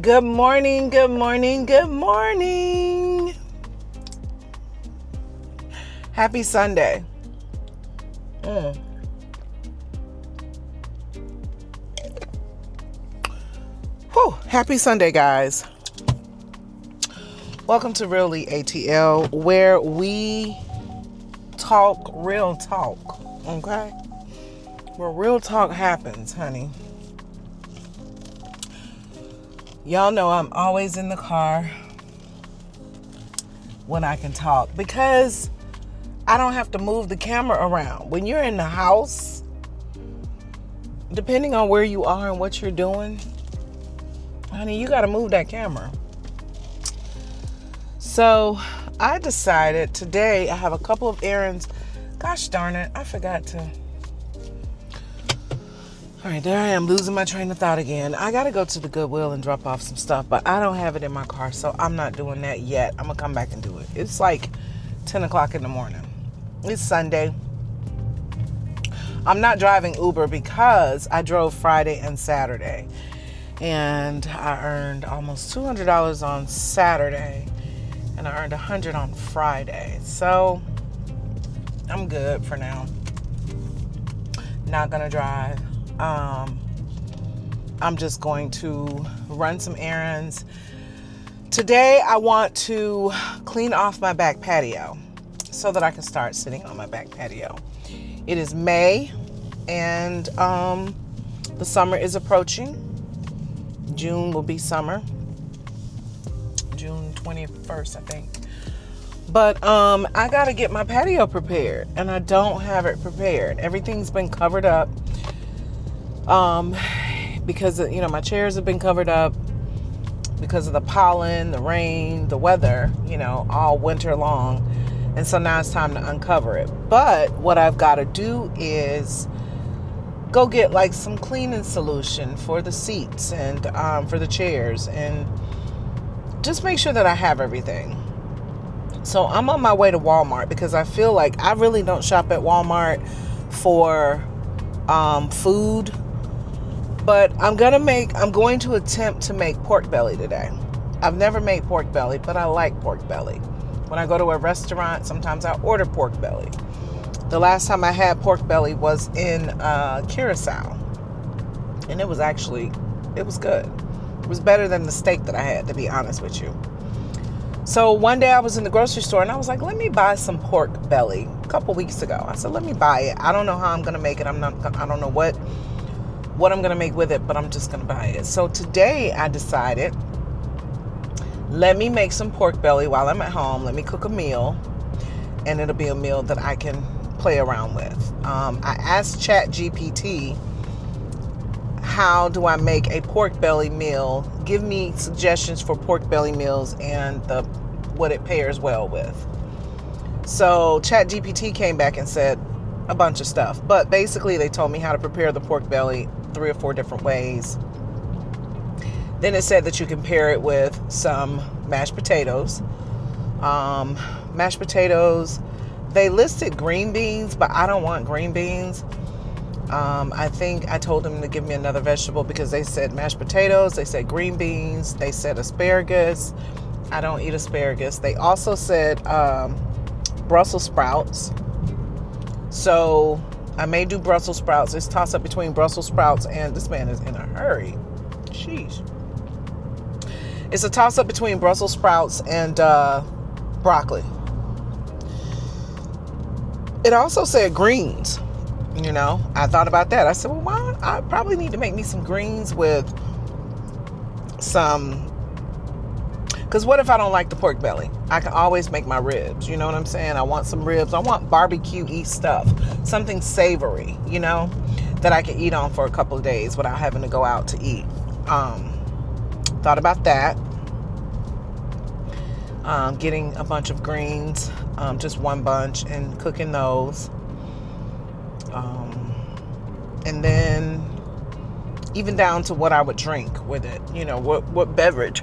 Good morning, good morning, good morning. Happy Sunday. Happy Sunday, guys. Welcome to RealLeeATL, where we talk real talk, okay? Where real talk happens, honey. Y'all know I'm always in the car when I can talk because I don't have to move the camera around. When you're in the house, depending on where you are and what you're doing, honey, you got to move that camera. So I decided today I have a couple of errands. Gosh darn it, I forgot to. All right, there I am losing my train of thought again. I got to go to the Goodwill and drop off some stuff, but I don't have it in my car, so I'm not doing that yet. I'm going to come back and do it. It's like 10 o'clock in the morning. It's Sunday. I'm not driving Uber because I drove Friday and Saturday, and I earned almost $200 on Saturday, and I earned $100 on Friday. So I'm good for now. Not going to drive. I'm just going to run some errands. Today, I want to clean off my back patio so that I can start sitting on my back patio. It is May, and the summer is approaching. June will be summer. June 21st, I think. But I got to get my patio prepared, and I don't have it prepared. Everything's been covered up. Because my chairs have been covered up because of the pollen, the rain, the weather, all winter long. And so now it's time to uncover it. But what I've got to do is go get like some cleaning solution for the seats and for the chairs, and just make sure that I have everything. So I'm on my way to Walmart because I feel like I really don't shop at Walmart for food. But I'm going to attempt to make pork belly today. I've never made pork belly, but I like pork belly. When I go to a restaurant, sometimes I order pork belly. The last time I had pork belly was in Curacao. And it was good. It was better than the steak that I had, to be honest with you. So one day I was in the grocery store and I was like, let me buy some pork belly. A couple weeks ago, I said, let me buy it. I don't know how I'm going to make it. I don't know what I'm going to make with it, but I'm just going to buy it. So today I decided, let me make some pork belly while I'm at home. Let me cook a meal, and it'll be a meal that I can play around with. I asked ChatGPT, how do I make a pork belly meal? Give me suggestions for pork belly meals and what it pairs well with. So ChatGPT came back and said a bunch of stuff, but basically they told me how to prepare the pork belly 3 or 4 different ways. Then it said that you can pair it with some mashed potatoes. Mashed potatoes, they listed green beans, but I don't want green beans. I think I told them to give me another vegetable because they said mashed potatoes, they said green beans, they said asparagus. I don't eat asparagus. They also said Brussels sprouts. So I may do Brussels sprouts. It's toss up between Brussels sprouts and this man is in a hurry. Sheesh. It's a toss up between Brussels sprouts and broccoli. It also said greens. I thought about that. I said, well, why? I probably need to make me some greens with some. Because what if I don't like the pork belly? I can always make my ribs. You know what I'm saying? I want some ribs. I want barbecue-y stuff. Something savory, that I can eat on for a couple of days without having to go out to eat. Thought about that. Getting a bunch of greens, just one bunch, and cooking those. And then even down to what I would drink with it. What beverage.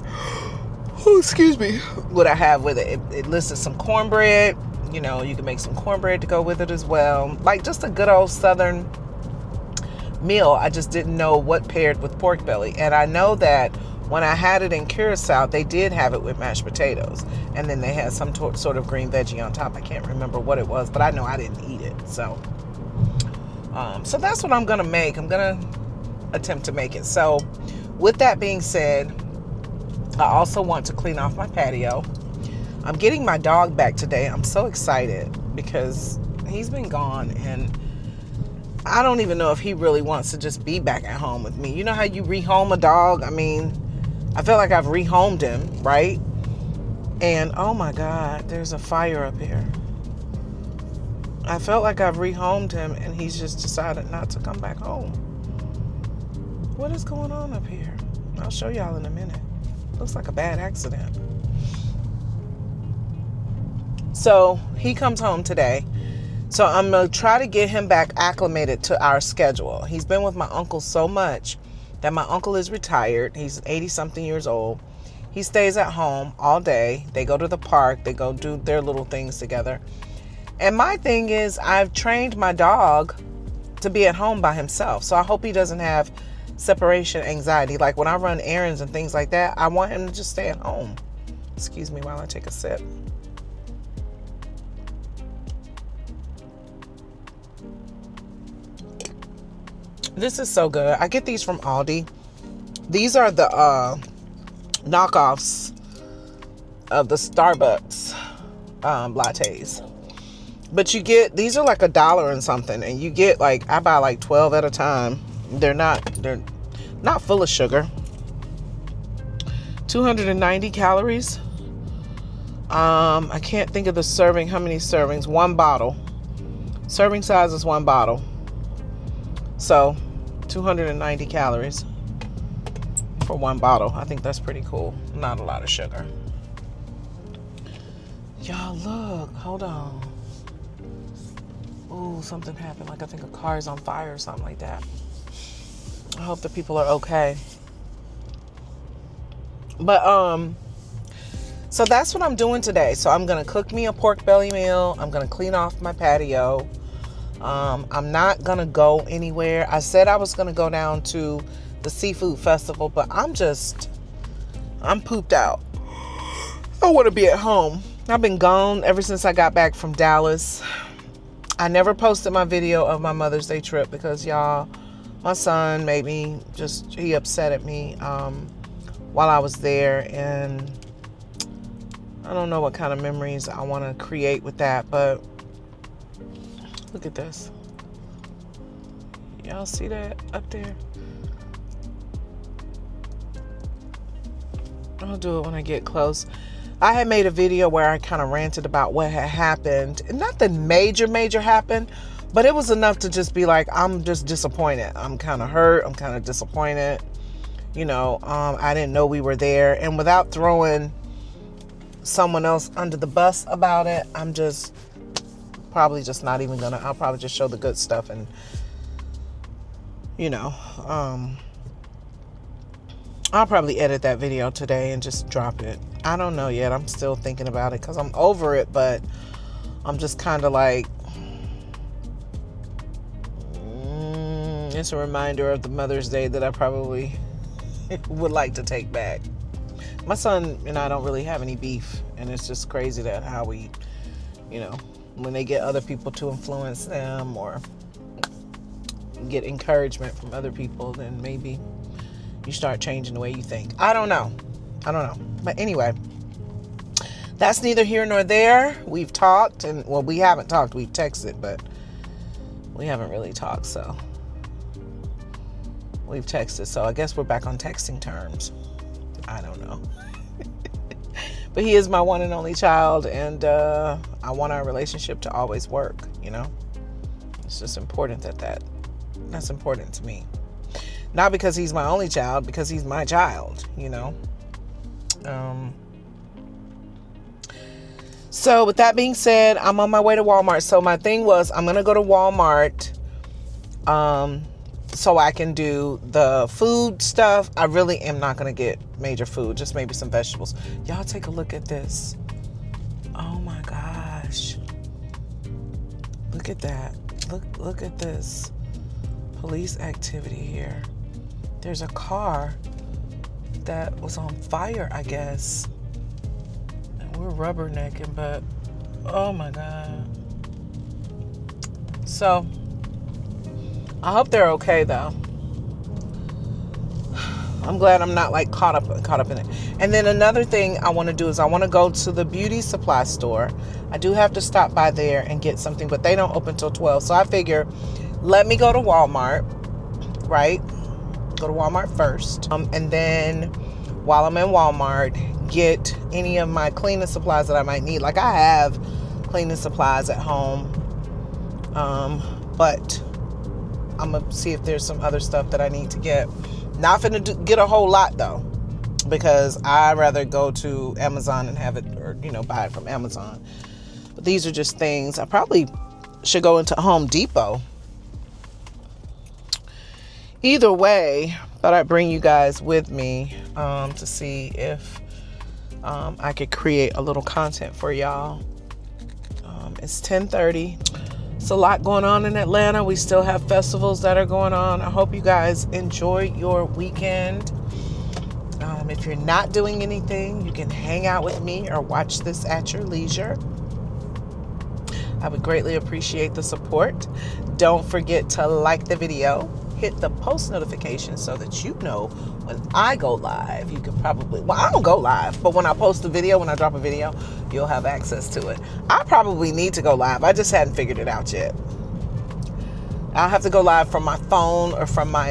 Oh, excuse me. What I have with it. It listed some cornbread. You can make some cornbread to go with it as well. Like just a good old Southern meal. I just didn't know what paired with pork belly. And I know that when I had it in Curacao, they did have it with mashed potatoes. And then they had some sort of green veggie on top. I can't remember what it was, but I know I didn't eat it. So that's what I'm going to make. I'm going to attempt to make it. So with that being said, I also want to clean off my patio. I'm getting my dog back today. I'm so excited because he's been gone, and I don't even know if he really wants to just be back at home with me. You know how you rehome a dog? I mean, I feel like I've rehomed him, right? And oh my God, there's a fire up here. I felt like I've rehomed him, and he's just decided not to come back home. What is going on up here? I'll show y'all in a minute. Looks like a bad accident. So he comes home today. So I'm going to try to get him back acclimated to our schedule. He's been with my uncle so much that my uncle is retired. He's 80-something years old. He stays at home all day. They go to the park. They go do their little things together. And my thing is, I've trained my dog to be at home by himself. So I hope he doesn't have separation anxiety. Like when I run errands and things like that, I want him to just stay at home. Excuse me while I take a sip. This is so good. I get these from Aldi. These are the knockoffs of the Starbucks lattes. But you get, these are like $1 and something, and you get like, I buy like 12 at a time. They're not full of sugar. 290 calories. I can't think of the serving, how many servings? 1 bottle. Serving size is 1 bottle. So 290 calories for 1 bottle. I think that's pretty cool. Not a lot of sugar. Y'all look, hold on. Ooh, something happened. Like I think a car is on fire or something like that. I hope the people are okay. But so that's what I'm doing today. So I'm gonna cook me a pork belly meal. I'm gonna clean off my patio. I'm not gonna go anywhere. I said I was gonna go down to the seafood festival, but I'm pooped out. I want to be at home. I've been gone ever since I got back from Dallas. I never posted my video of my Mother's Day trip because y'all, my son made me he upset at me while I was there, and I don't know what kind of memories I want to create with that, but look at this. Y'all see that up there? I'll do it when I get close. I had made a video where I kind of ranted about what had happened. Nothing major happened, but it was enough to just be like, I'm just disappointed. I'm kind of hurt. I'm kind of disappointed. You know, I didn't know we were there. And without throwing someone else under the bus about it, I'm just probably just not even gonna, I'll probably just show the good stuff and, you know, I'll probably edit that video today and just drop it. I don't know yet. I'm still thinking about it because I'm over it, but I'm just kind of like, it's a reminder of the Mother's Day that I probably would like to take back. My son and I don't really have any beef, and it's just crazy that how we, you know, when they get other people to influence them or get encouragement from other people, then maybe you start changing the way you think. I don't know. But anyway, that's neither here nor there. We've talked, and well, we haven't talked. We've texted, but we haven't really talked. So we've texted. So I guess we're back on texting terms. I don't know. But he is my one and only child, and I want our relationship to always work, you know? It's just important that's important to me. Not because he's my only child, because he's my child, you know? So with that being said, I'm on my way to Walmart. So my thing was, I'm going to go to Walmart so I can do the food stuff. I really am not going to get major food, just maybe some vegetables. Y'all take a look at this. Oh my gosh. Look at that. Look at this. police activity here. There's a car that was on fire, I guess. And we're rubbernecking, but oh my God. So I hope they're okay though. I'm glad I'm not like caught up in it. And then another thing I want to do is I want to go to the beauty supply store. I do have to stop by there and get something, but they don't open till 12. So I figure, let me go to Walmart, right? Go to Walmart first. And then while I'm in Walmart, get any of my cleaning supplies that I might need. Like I have cleaning supplies at home. But I'm going to see if there's some other stuff that I need to get. Not finna get a whole lot though, because I'd rather go to Amazon and have it, or buy it from Amazon. But these are just things. I probably should go into Home Depot. Either way, thought I'd bring you guys with me to see if I could create a little content for y'all. It's 10:30. It's a lot going on in Atlanta. We still have festivals that are going on. I hope you guys enjoy your weekend. If you're not doing anything, you can hang out with me or watch this at your leisure. I would greatly appreciate the support. Don't forget to like the video. Hit the post notification so that you know when I go live. You can probably, well, I don't go live, but when I post a video, when I drop a video, you'll have access to it. I probably need to go live. I just hadn't figured it out yet. I'll have to go live from my phone or from my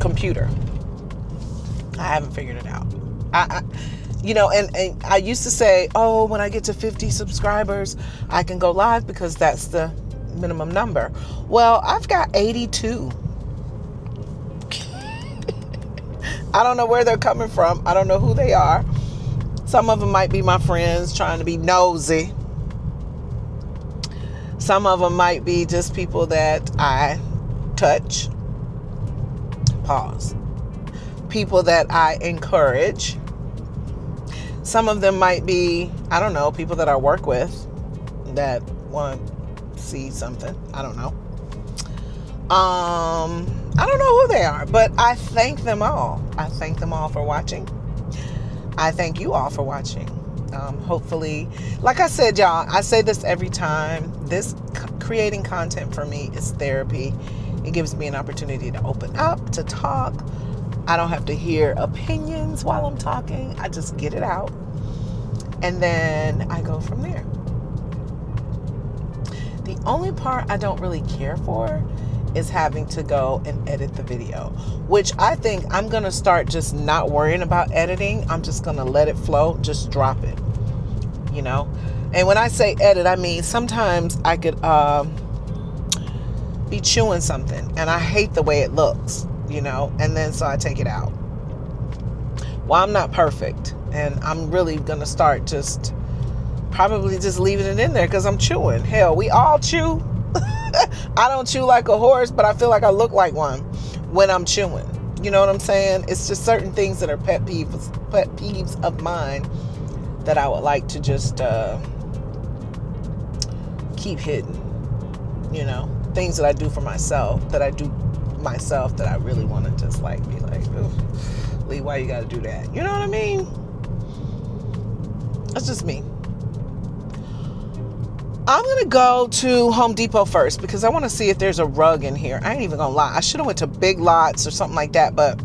computer. I haven't figured it out. And I used to say, oh, when I get to 50 subscribers, I can go live because that's the minimum number. Well, I've got 82. I don't know where they're coming from. I don't know who they are. Some of them might be my friends trying to be nosy. Some of them might be just people that I touch. Pause. People that I encourage. Some of them might be, I don't know, people that I work with that want to see something. I don't know. I don't know who they are, but I thank them all. I thank them all for watching. I thank you all for watching. Hopefully, like I said, y'all, I say this every time. This creating content for me is therapy. It gives me an opportunity to open up, to talk. I don't have to hear opinions while I'm talking. I just get it out. And then I go from there. The only part I don't really care for is having to go and edit the video, which I think I'm going to start just not worrying about editing. I'm just going to let it flow, just drop it, And when I say edit, I mean sometimes I could be chewing something and I hate the way it looks, and then so I take it out. Well, I'm not perfect, and I'm really going to start just probably just leaving it in there because I'm chewing. Hell, we all chew. I don't chew like a horse, but I feel like I look like one when I'm chewing. You know what I'm saying? It's just certain things that are pet peeves of mine that I would like to just keep hidden. Things that I do for myself, that I really want to just like be like, Lee, why you got to do that? You know what I mean? That's just me. I'm going to go to Home Depot first because I want to see if there's a rug in here. I ain't even going to lie. I should have went to Big Lots or something like that, but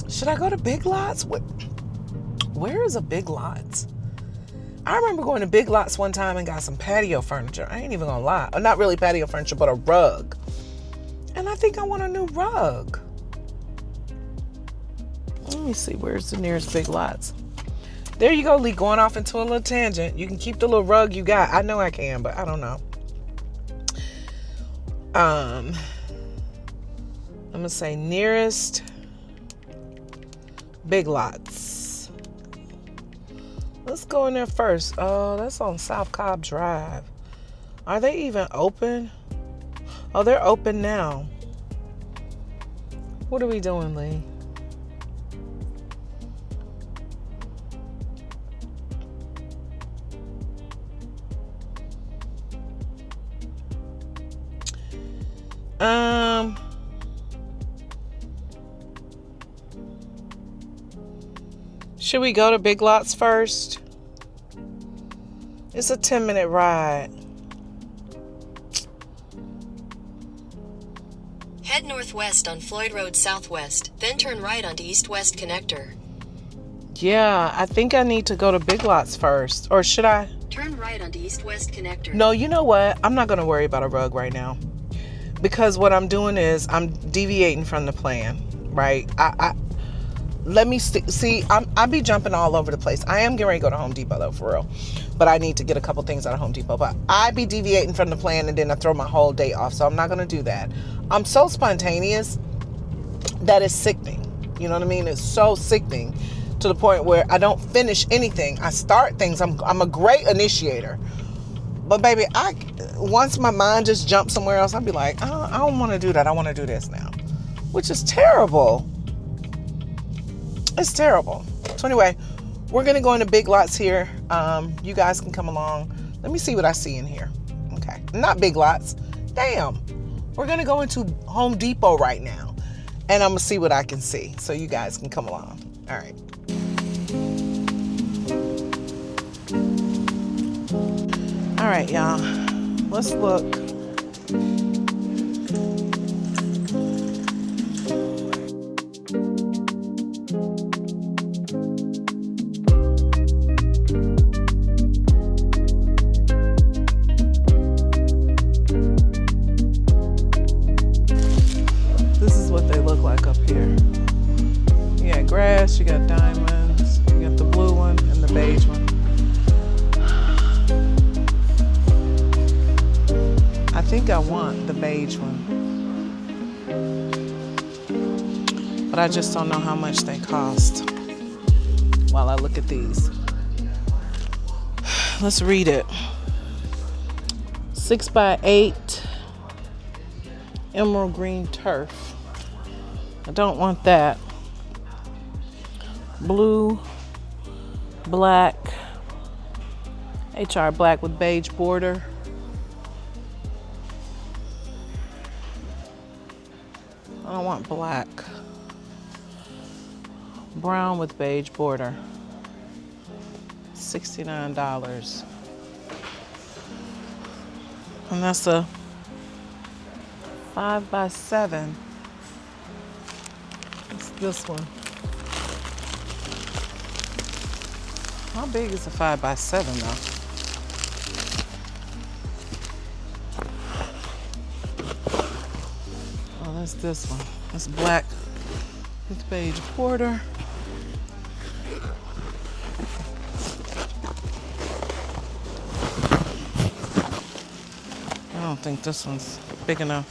should I go to Big Lots? Where is a Big Lots? I remember going to Big Lots one time and got some patio furniture. I ain't even going to lie. Not really patio furniture, but a rug. And I think I want a new rug. Let me see. Where's the nearest Big Lots? There you go, Lee, going off into a little tangent. You can keep the little rug you got. I know I can, but I don't know. I'm going to say nearest Big Lots. Let's go in there first. Oh, that's on South Cobb Drive. Are they even open? Oh, they're open now. What are we doing, Lee? Should we go to Big Lots first? It's a 10-minute ride. Head northwest on Floyd Road Southwest, then turn right onto East-West Connector. Yeah, I think I need to go to Big Lots first. Or should I? Turn right onto East-West Connector. No, you know what? I'm not going to worry about a rug right now. Because what I'm doing is I'm deviating from the plan, right? Let me see. I be jumping all over the place. I am getting ready to go to Home Depot though, for real. But I need to get a couple things out of Home Depot. But I be deviating from the plan and then I throw my whole day off. So I'm not going to do that. I'm so spontaneous that it's sickening. You know what I mean? It's so sickening to the point where I don't finish anything. I start things. I'm a great initiator. But baby, once my mind just jumps somewhere else, I'll be like, oh, I don't want to do that. I want to do this now. Which is terrible. It's terrible. So anyway, we're going to go into Big Lots here. You guys can come along. Let me see what I see in here. Okay. Not Big Lots. Damn. We're going to go into Home Depot right now. And I'm going to see what I can see. So you guys can come along. All right. All right, y'all. Let's look. This is what they look like up here. You got grass, you got diamonds, you got the blue one and the beige one. I think I want the beige one, but I just don't know how much they cost while I look at these. Let's read it. 6x8 emerald green turf. I don't want that. Blue, black, HR black with beige border. I don't want black. Brown with beige border. $69. And that's a 5x7. It's this one. How big is a 5x7 though? That's this one. It's black with beige border. I don't think this one's big enough.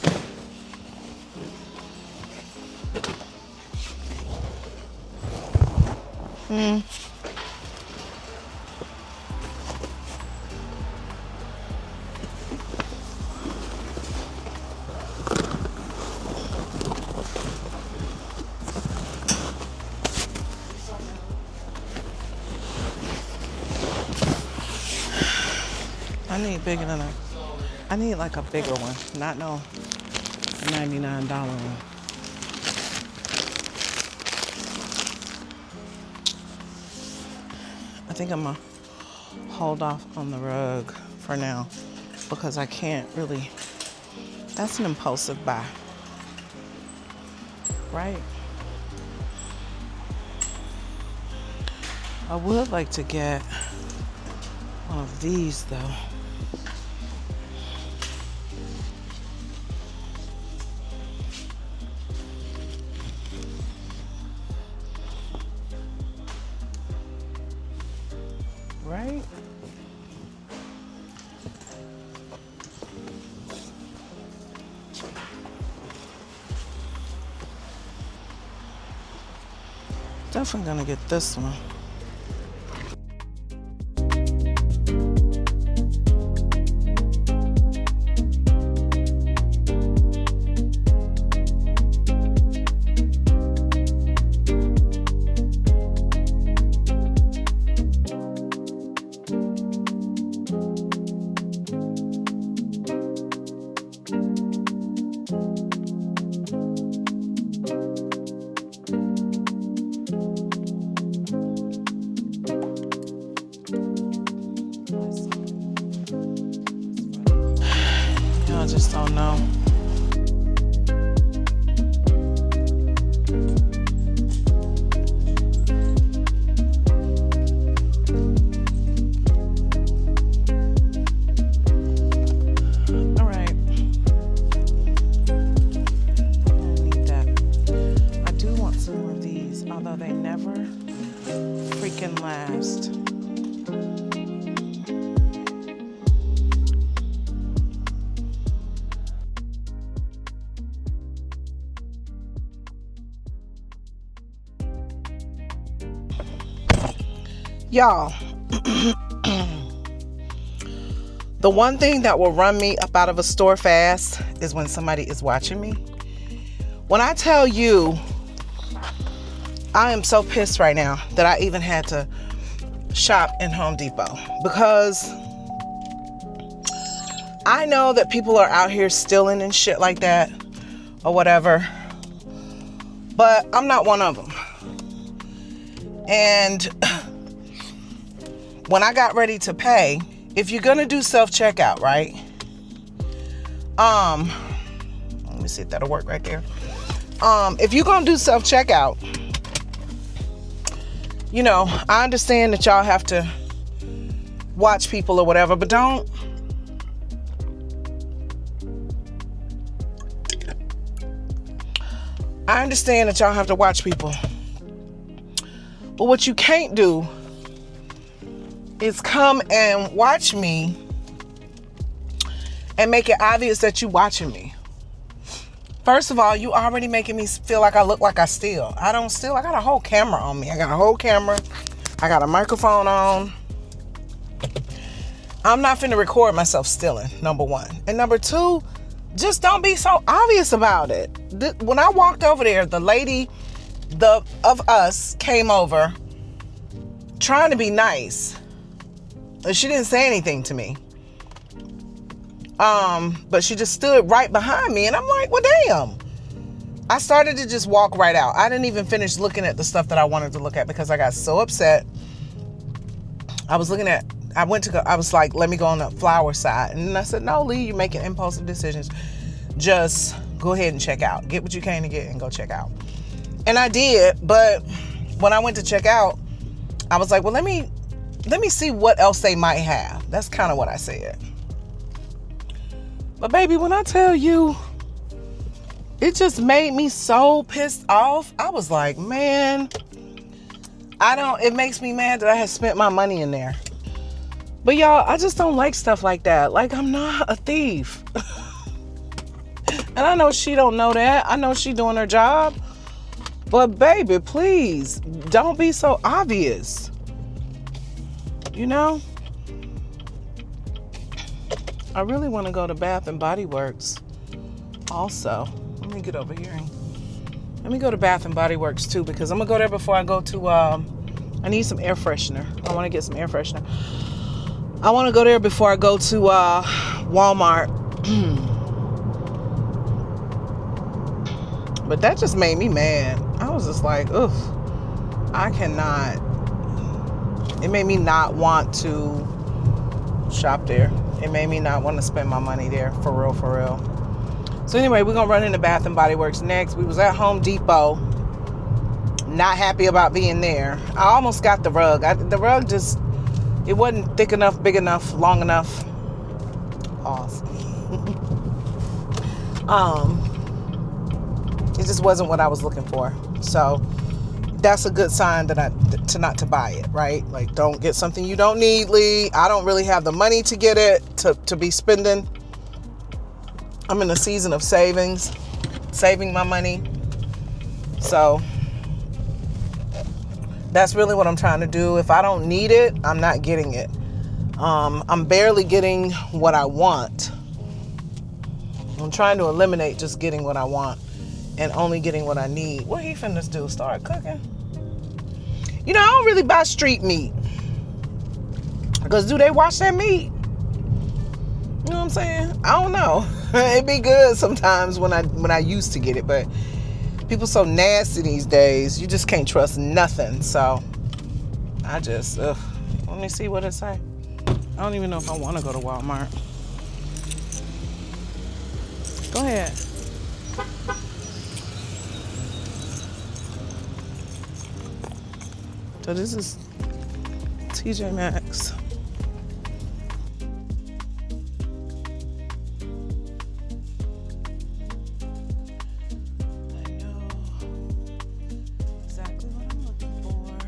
I need bigger than I need like a bigger one, not no $99 one. I think I'm gonna hold off on the rug for now because I can't really, that's an impulsive buy, right? I would like to get one of these though. Right? Definitely gonna get this one. Y'all, the one thing that will run me up out of a store fast is when somebody is watching me. When I tell you, I am so pissed right now that I even had to shop in Home Depot, because I know that people are out here stealing and shit like that or whatever, but I'm not one of them. And when I got ready to pay, if you're gonna do self-checkout, right? Let me see if that'll work right there. If you're gonna do self-checkout, you know, I understand that y'all have to watch people or whatever, but don't. I understand that y'all have to watch people. But what you can't do is come and watch me and make it obvious that you watching me. First of all, you already making me feel like I look like I steal. I don't steal. I got a whole camera on me. I got a whole camera. I got a microphone on. I'm not finna record myself stealing, number one. And number two, just don't be so obvious about it. When I walked over there, the lady of us came over trying to be nice. She didn't say anything to me. But she just stood right behind me, and I'm like, well, damn. I started to just walk right out. I didn't even finish looking at the stuff that I wanted to look at because I got so upset. I was like, let me go on the flower side. And then I said, no, Lee, you're making impulsive decisions. Just go ahead and check out. Get what you came to get and go check out. And I did, but when I went to check out, I was like, well, let me see what else they might have. That's kind of what I said. But baby, when I tell you, it just made me so pissed off. I was like, man, it makes me mad that I had spent my money in there. But y'all, I just don't like stuff like that. Like, I'm not a thief. And I know she don't know that. I know she doing her job. But baby, please, don't be so obvious. You know? I really want to go to Bath and Body Works also. Let me get over here. Let me go to Bath and Body Works too, because I'm going to go there before I go to, I need some air freshener. I want to get some air freshener. I want to go there before I go to Walmart. But that just made me mad. I was just like, ugh, I cannot. It made me not want to shop there. It made me not want to spend my money there, for real, for real. So anyway, we're going to run into Bath and Body Works next. We was at Home Depot. Not happy about being there. I almost got the rug. The rug just, it wasn't thick enough, big enough, long enough. Awesome. It just wasn't what I was looking for. So that's a good sign that not to buy it, right? Like, don't get something you don't need, Lee. I don't really have the money to get it, to be spending. I'm in a season of saving my money. So that's really what I'm trying to do. If I don't need it, I'm not getting it. I'm barely getting what I want. I'm trying to eliminate just getting what I want and only getting what I need. What he finna do? Start cooking? You know, I don't really buy street meat. Because do they wash that meat? You know what I'm saying? I don't know. It'd be good sometimes when I used to get it, but people so nasty these days, you just can't trust nothing. So I just, let me see what it say. I don't even know if I want to go to Walmart. Go ahead. So this is TJ Maxx. I know exactly what I'm looking for.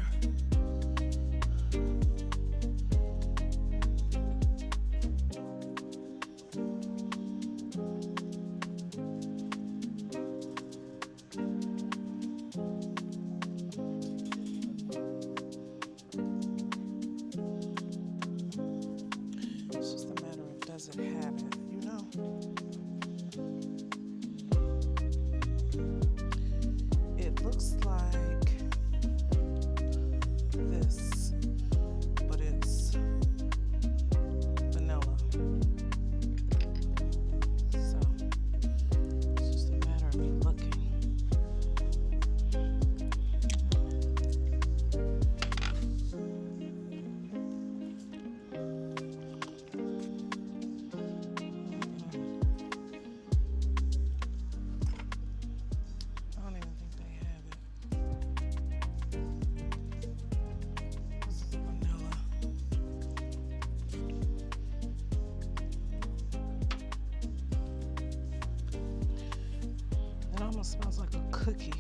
almost smells like a cookie.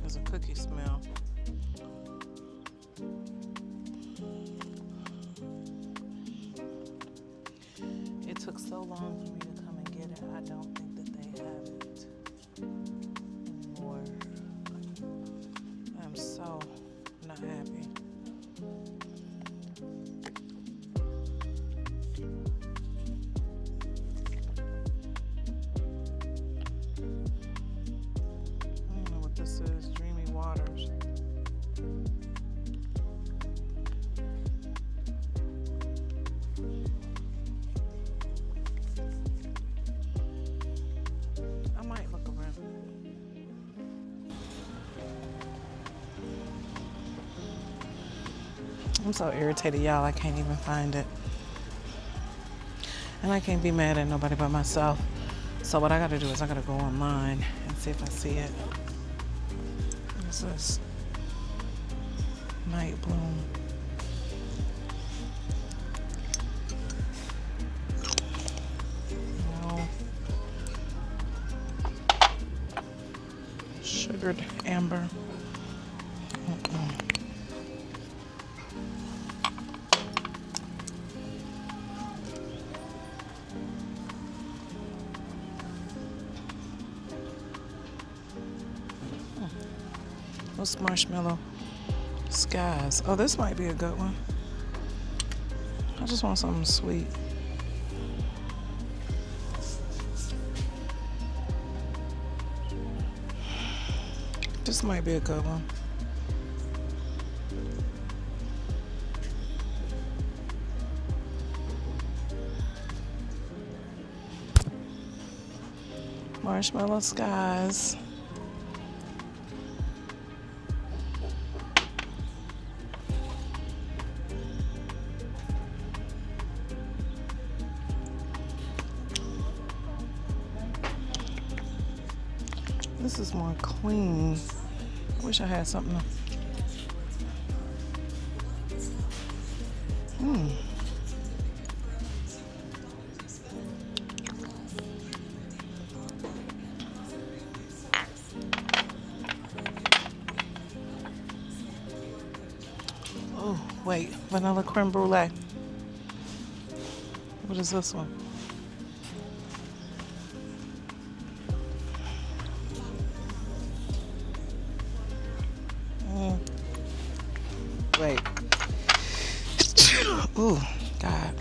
There's a cookie smell. It took so long for me to come and get it. I don't think that they have it anymore. I'm so not happy. This is Dreamy Waters. I might look around. I'm so irritated, y'all. I can't even find it. And I can't be mad at nobody but myself. So what I gotta do is I gotta go online and see if I see it. What's this? Night Bloom. No. Sugared amber. What's Marshmallow Skies? Oh, this might be a good one. I just want something sweet. This might be a good one. Marshmallow Skies. This is more clean. I wish I had something to... Oh, wait. Vanilla creme brulee. What is this one? Wait. Oh, God.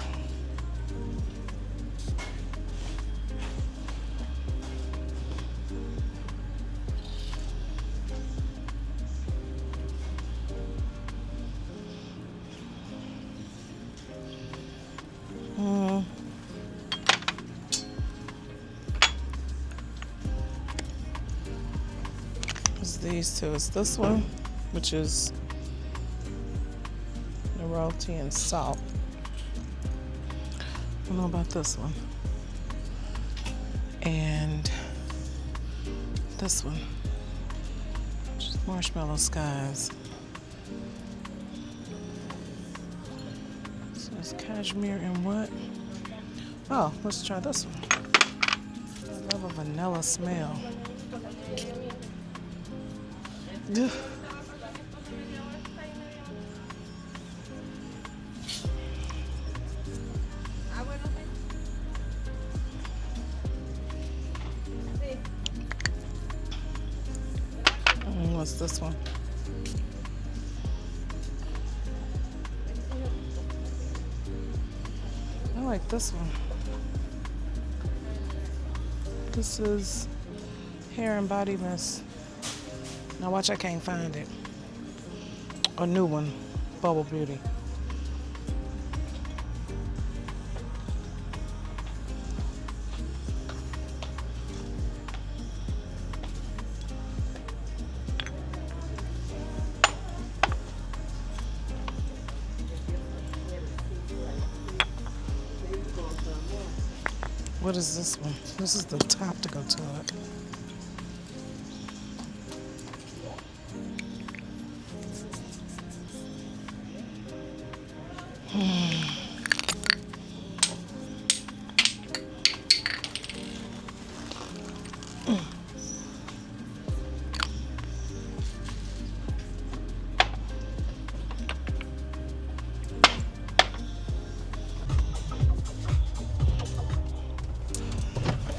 It's these two. It's this one, which is royalty and salt. I don't know about this one. And this one, just Marshmallow Skies. So it's cashmere and what? Oh, let's try this one. I love a vanilla smell. Ugh. What's this one? I like this one. This is Hair and Body Mist. Now watch, I can't find it. A new one, Bubble Beauty. What is this one? This is the top to go to it.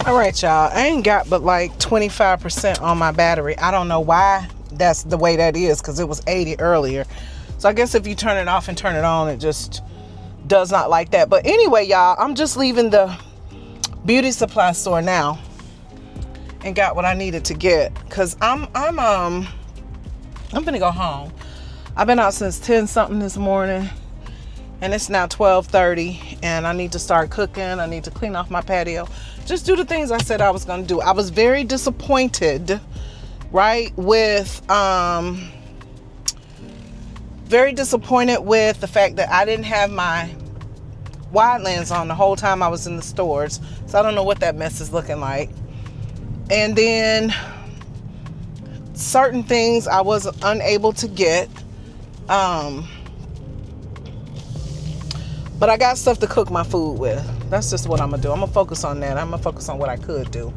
All right, y'all. I ain't got but like 25% on my battery. I don't know why that's the way that is, because it was 80 earlier. So I guess if you turn it off and turn it on, it just does not like that. But anyway, y'all, I'm just leaving the beauty supply store now and got what I needed to get, because I'm gonna go home. I've been out since 10 something this morning, and it's now 12:30, and I need to start cooking. I need to clean off my patio, just do the things I said I was gonna do. I was very disappointed, right, with very disappointed with the fact that I didn't have my wide lens on the whole time I was in the stores. So I don't know what that mess is looking like. And then certain things I was unable to get. But I got stuff to cook my food with. That's just what I'm gonna do. I'm gonna focus on that. I'm gonna focus on what I could do.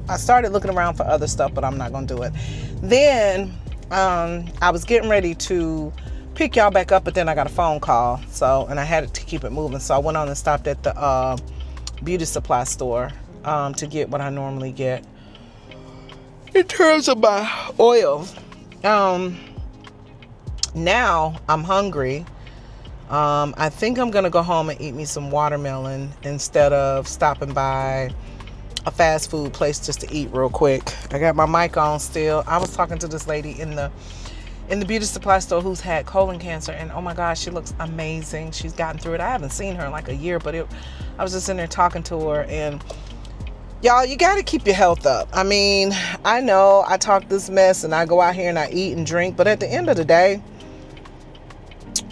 I started looking around for other stuff, but I'm not gonna do it. Then I was getting ready to pick y'all back up, but then I got a phone call, and I had to keep it moving. So I went on and stopped at the beauty supply store to get what I normally get in terms of my oils. Now I'm hungry. I think I'm gonna go home and eat me some watermelon instead of stopping by a fast food place just to eat real quick. I got my mic on still. I was talking to this lady in the beauty supply store who's had colon cancer, and oh my gosh, she looks amazing. She's gotten through it. I haven't seen her in like a year, but I was just in there talking to her, and y'all, you got to keep your health up. I mean, I know I talk this mess and I go out here and I eat and drink, but at the end of the day,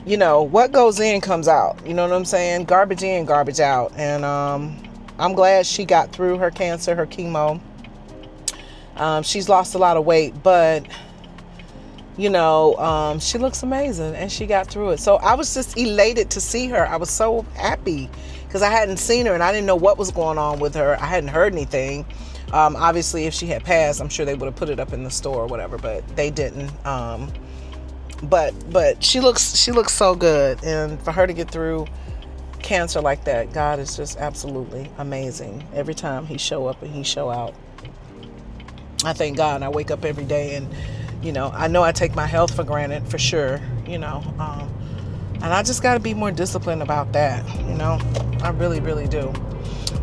you know, what goes in comes out. You know what I'm saying? Garbage in, garbage out. And I'm glad she got through her cancer, her chemo. She's lost a lot of weight, but, you know, she looks amazing and she got through it. So I was just elated to see her. I was so happy because I hadn't seen her and I didn't know what was going on with her. I hadn't heard anything. Obviously, if she had passed, I'm sure they would have put it up in the store or whatever, but they didn't. But she looks so good, and for her to get through cancer like that, God is just absolutely amazing. Every time he show up and he show out, I thank God. I wake up every day, and you know I take my health for granted for sure. You know, and I just got to be more disciplined about that. You know, I really, really do.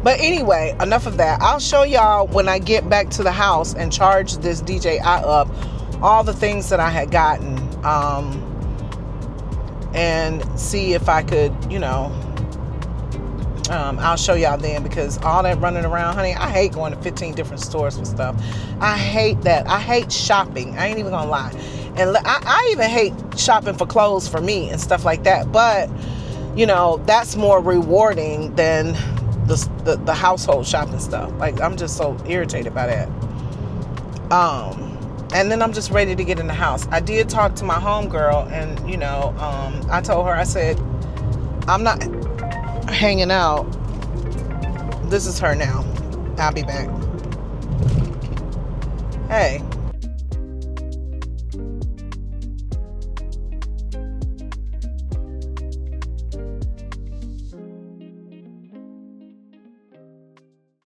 But anyway, enough of that. I'll show y'all when I get back to the house and charge this DJI up all the things that I had gotten, and see if I could, you know, I'll show y'all then, because all that running around, honey, I hate going to 15 different stores for stuff. I hate that. I hate shopping. I ain't even gonna lie. And I even hate shopping for clothes for me and stuff like that. But, you know, that's more rewarding than the household shopping stuff. Like, I'm just so irritated by that. And then I'm just ready to get in the house. I did talk to my homegirl, and, you know, I told her, I said, I'm not hanging out. This is her now. I'll be back. Hey.